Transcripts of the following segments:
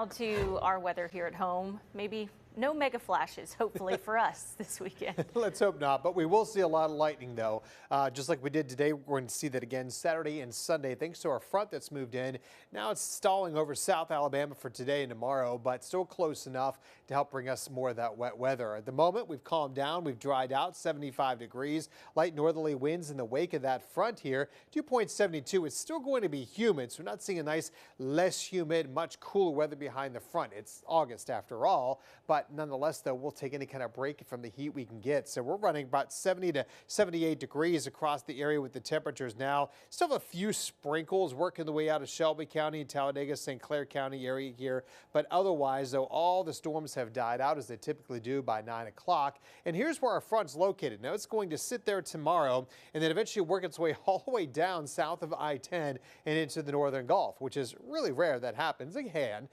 Now to our weather here at home. Maybe no mega flashes, hopefully, for us this weekend. Let's hope not, but we will see a lot of lightning, though. Just like we did today, we're going to see that again Saturday and Sunday, thanks to our front that's moved in. Now it's stalling over South Alabama for today and tomorrow, but still close enough to help bring us more of that wet weather. At the moment, we've calmed down, we've dried out, 75 degrees. Light northerly winds in the wake of that front here. 2.72. It's still going to be humid, so we're not seeing a nice, less humid, much cooler weather behind the front. It's August after all, but nonetheless, though, we'll take any kind of break from the heat we can get. So we're running about 70 to 78 degrees across the area with the temperatures now. Still have a few sprinkles working the way out of Shelby County, Talladega, St. Clair County area here. But otherwise, though, all the storms have died out as they typically do by 9 o'clock. And here's where our front's located. Now, it's going to sit there tomorrow and then eventually work its way all the way down south of I-10 and into the northern Gulf, which is really rare that happens again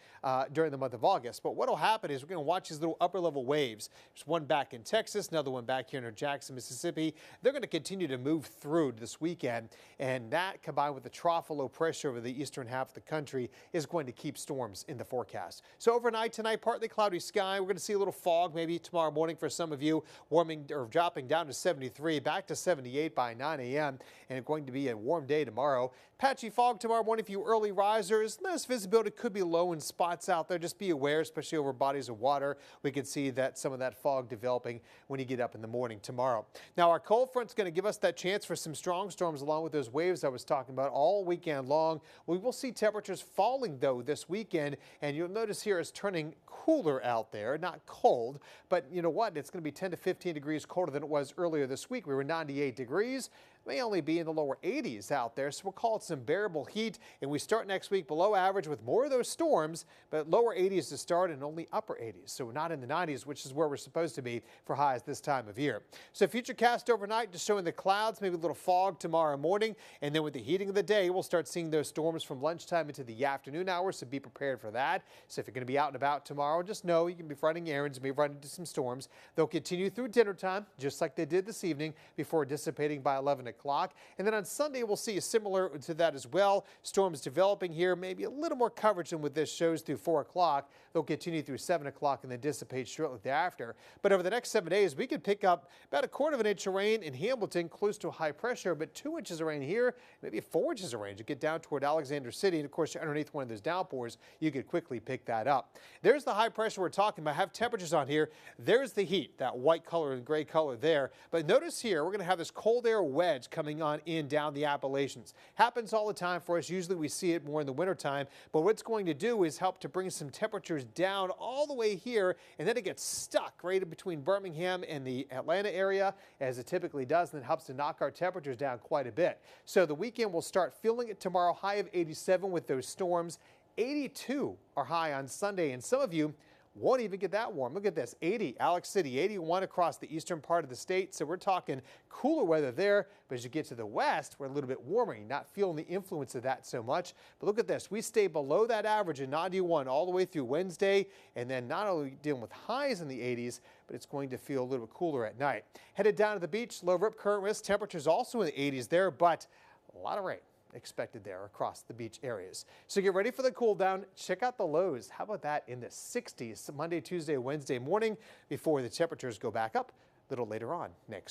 during the month of August. But what will happen is we're going to watch these little upper level waves. There's one back in Texas, another one back here near Jackson, Mississippi. They're going to continue to move through this weekend, and that combined with the trough of low pressure over the eastern half of the country is going to keep storms in the forecast. So overnight tonight, partly cloudy sky. We're going to see a little fog maybe tomorrow morning for some of you, warming or dropping down to 73, back to 78 by 9 a.m. and it's going to be a warm day tomorrow. Patchy fog tomorrow morning for you early risers. Less visibility, could be low in spots out there. Just be aware, especially over bodies of water. We can see that some of that fog developing when you get up in the morning tomorrow. Now, our cold front's going to give us that chance for some strong storms along with those waves I was talking about all weekend long. We will see temperatures falling, though, this weekend, and you'll notice here it's turning cooler out there, not cold, but you know what? It's going to be 10 to 15 degrees colder than it was earlier this week. We were 98 degrees. May only be in the lower 80s out there, so we'll call it some bearable heat. And we start next week below average with more of those storms, but lower 80s to start and only upper 80s. So we're not in the 90s, which is where we're supposed to be for highs this time of year. So futurecast overnight just showing the clouds, maybe a little fog tomorrow morning. And then with the heating of the day, we'll start seeing those storms from lunchtime into the afternoon hours. So be prepared for that. So if you're going to be out and about tomorrow, just know you can be running errands, maybe run into some storms. They'll continue through dinner time, just like they did this evening, before dissipating by 11 o'clock. And then on Sunday, we'll see similar to that as well. Storms developing here, maybe a little more coverage than with this shows through 4 o'clock. They'll continue through 7 o'clock and then dissipate shortly thereafter. But over the next 7 days, we could pick up about 1/4 of an inch of rain in Hamilton, close to high pressure, but 2 inches of rain here, maybe 4 inches of rain to get down toward Alexander City. And of course, you're underneath one of those downpours, you could quickly pick that up. There's the high pressure we're talking about. I have temperatures on here. There's the heat, that white color and gray color there. But notice here, we're going to have this cold air wedge coming on in down the Appalachians. Happens all the time for us. Usually we see it more in the wintertime, but what it's going to do is help to bring some temperatures down all the way here, and then it gets stuck right in between Birmingham and the Atlanta area, as it typically does, and it helps to knock our temperatures down quite a bit. So the weekend will start feeling it tomorrow, high of 87 with those storms. 82 are high on Sunday, and some of you won't even get that warm. Look at this, 80, Alex City, 81 across the eastern part of the state. So we're talking cooler weather there. But as you get to the west, we're a little bit warmer. You're not feeling the influence of that so much. But look at this. We stay below that average in 91 all the way through Wednesday. And then not only dealing with highs in the 80s, but it's going to feel a little bit cooler at night. Headed down to the beach, low rip current risk. Temperatures also in the 80s there, but a lot of rain expected there across the beach areas. So get ready for the cool down. Check out the lows. How about that in the 60s Monday, Tuesday, Wednesday morning before the temperatures go back up a little later on next.